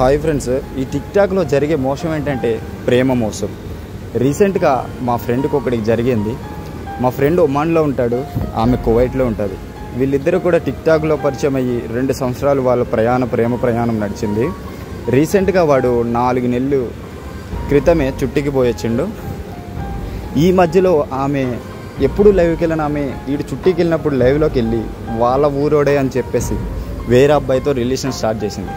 Hi friends, ఈ టిక్టాక్లో జరిగే మోసం ఏంటంటే ప్రేమ మోసం. రీసెంట్గా మా ఫ్రెండ్కి ఒకటికి జరిగింది. మా ఫ్రెండ్ ఒమాన్లో ఉంటాడు, ఆమె కువైట్లో ఉంటుంది. వీళ్ళిద్దరూ కూడా టిక్టాక్లో పరిచయం అయ్యి 2 సంవత్సరాలు వాళ్ళ ప్రేమ ప్రయాణం నడిచింది. రీసెంట్గా వాడు 4 నెలలు క్రితమే చుట్టికి పోయొచ్చిండు. ఈ మధ్యలో ఆమె ఎప్పుడు లైవ్కి వెళ్ళిన ఆమె వీడు చుట్టికి వెళ్ళినప్పుడు లైవ్లోకి వెళ్ళి వాళ్ళ ఊరోడే అని చెప్పేసి వేరే అబ్బాయితో రిలేషన్ స్టార్ట్ చేసింది.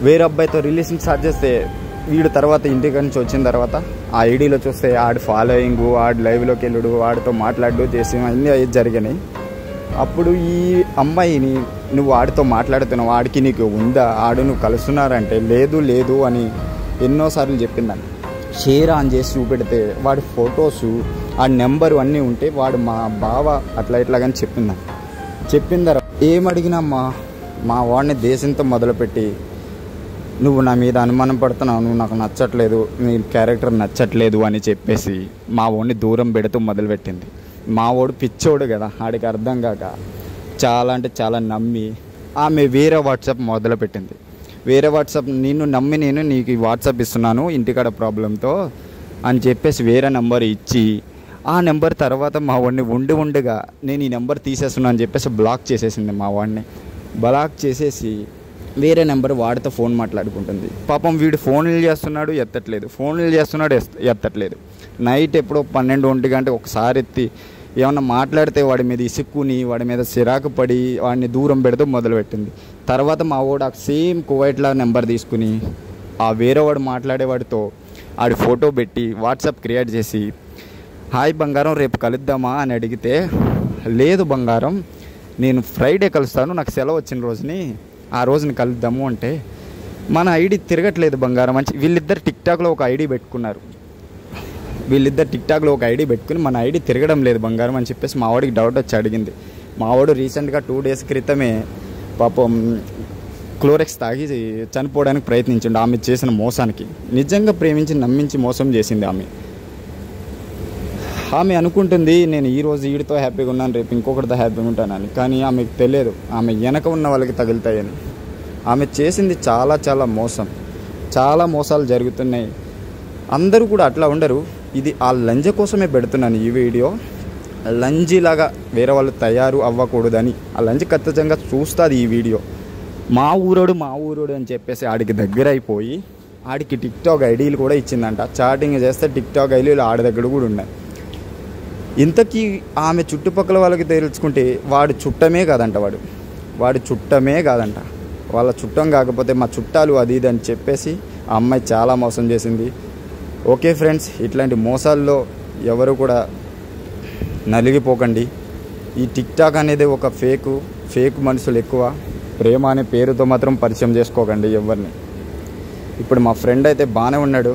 వేరే అబ్బాయితో రిలేషన్ స్టార్ట్ చేస్తే వీడు తర్వాత ఇంటికి నుంచి వచ్చిన తర్వాత ఆ ఐడీలో చూస్తే ఆడు ఫాలోయింగ్, ఆడు లైవ్లోకి వెళ్ళడు, ఆడితో మాట్లాడు చేసి అన్నీ జరిగినాయి. అప్పుడు ఈ అమ్మాయిని నువ్వు ఆడితో మాట్లాడుతున్నావు, ఆడికి నీకు ఉందా, ఆడు నువ్వు కలుస్తున్నారంటే లేదు అని ఎన్నోసార్లు చెప్పిందని షేర్ ఆన్ చేసి చూపెడితే వాడి ఫొటోసు ఆ నెంబరు అన్నీ ఉంటే వాడు మా బావ అట్లా ఇట్లాగని చెప్పిందని. చెప్పిన తర్వాత ఏమడిగినా మా వాడిని దేశంతో మొదలుపెట్టి నువ్వు నా మీద అనుమానం పడుతున్నావు, నువ్వు నాకు నచ్చట్లేదు, నీ క్యారెక్టర్ నచ్చట్లేదు అని చెప్పేసి మా వాడిని దూరం పెడుతూ మొదలుపెట్టింది. మా వాడు పిచ్చోడు కదా, ఆడికి అర్థం కాక చాలా అంటే చాలా నమ్మి ఆమె వేరే వాట్సాప్ మొదలుపెట్టింది. వేరే వాట్సాప్ నిన్ను నమ్మి నేను నీకు వాట్సాప్ ఇస్తున్నాను ఇంటికాడ ప్రాబ్లంతో అని చెప్పేసి వేరే నెంబర్ ఇచ్చి ఆ నెంబర్ తర్వాత మా వాడిని ఉండగా నేను ఈ నెంబర్ తీసేస్తున్నాను అని చెప్పేసి బ్లాక్ చేసేసింది. మా వాడిని బ్లాక్ చేసేసి వేరే నెంబర్ వాడితో ఫోన్ మాట్లాడుకుంటుంది. పాపం వీడు ఫోన్లు చేస్తున్నాడు ఎత్తట్లేదు. నైట్ ఎప్పుడో 12-1 గంట ఒకసారి ఎత్తి ఏమన్నా మాట్లాడితే వాడి మీద ఇసుక్కుని వాడి మీద చిరాకు పడి వాడిని దూరం పెడుతూ మొదలుపెట్టింది. తర్వాత మా వాడు ఆ సేమ్ కువైట్లా నెంబర్ తీసుకుని ఆ వేరే వాడు మాట్లాడేవాడితో ఆడి ఫోటో పెట్టి వాట్సాప్ క్రియేట్ చేసి హాయ్ బంగారం రేపు కలుద్దామా అని అడిగితే లేదు బంగారం నేను ఫ్రైడే కలుస్తాను, నాకు సెలవు వచ్చిన రోజుని ఆ రోజుని కలుద్దాము అంటే మన ఐడి తిరగట్లేదు బంగారం అని వీళ్ళిద్దరు టిక్టాక్లో ఒక ఐడి పెట్టుకున్నారు. టిక్టాక్లో ఒక ఐడి పెట్టుకుని మన ఐడి తిరగడం లేదు బంగారం అని చెప్పేసి మా వాడికి డౌట్ వచ్చి అడిగింది. మా వాడు రీసెంట్గా 2 డేస్ క్రితమే పాపం క్లోరెక్స్ తాగి చనిపోవడానికి ప్రయత్నించిండు ఆమె చేసిన మోసానికి. నిజంగా ప్రేమించి నమ్మించి మోసం చేసింది ఆమె అనుకుంటుంది నేను ఈరోజు వీడితో హ్యాపీగా ఉన్నాను, రేపు ఇంకొకరితో హ్యాపీగా ఉంటానని. కానీ ఆమెకు తెలియదు ఆమె వెనక ఉన్న వాళ్ళకి తగులుతాయని. ఆమె చేసింది చాలా మోసం, చాలా మోసాలు జరుగుతున్నాయి. అందరూ కూడా అట్లా ఉండరు. ఇది ఆ లంజ కోసమే పెడుతున్నాను ఈ వీడియో. లంజిలాగా వేరే వాళ్ళు తయారు అవ్వకూడదని ఆ లంజి ఖచ్చితంగా చూస్తుంది ఈ వీడియో. మా ఊరోడు అని చెప్పేసి ఆడికి దగ్గర అయిపోయి ఆడికి టిక్టాక్ ఐడీలు కూడా ఇచ్చిందంట. చాటింగ్ చేస్తే టిక్టాక్ ఐడీలు ఆడి దగ్గర కూడా ఉన్నాయి. ఇంతకీ ఆమె చుట్టుపక్కల వాళ్ళకి తెలుసుకుంటే వాడు చుట్టమే కాదంట, వాళ్ళ చుట్టం కాకపోతే మా చుట్టాలు అది ఇది అని చెప్పేసి ఆ అమ్మాయి చాలా మోసం చేసింది. ఓకే ఫ్రెండ్స్, ఇట్లాంటి మోసాల్లో ఎవరు కూడా నలిగిపోకండి. ఈ టిక్టాక్ అనేది ఒక ఫేక్ మనుషులు ఎక్కువ. ప్రేమ అనే పేరుతో మాత్రం పరిచయం చేసుకోకండి ఎవరిని. ఇప్పుడు మా ఫ్రెండ్ అయితే బాగానే ఉన్నాడు.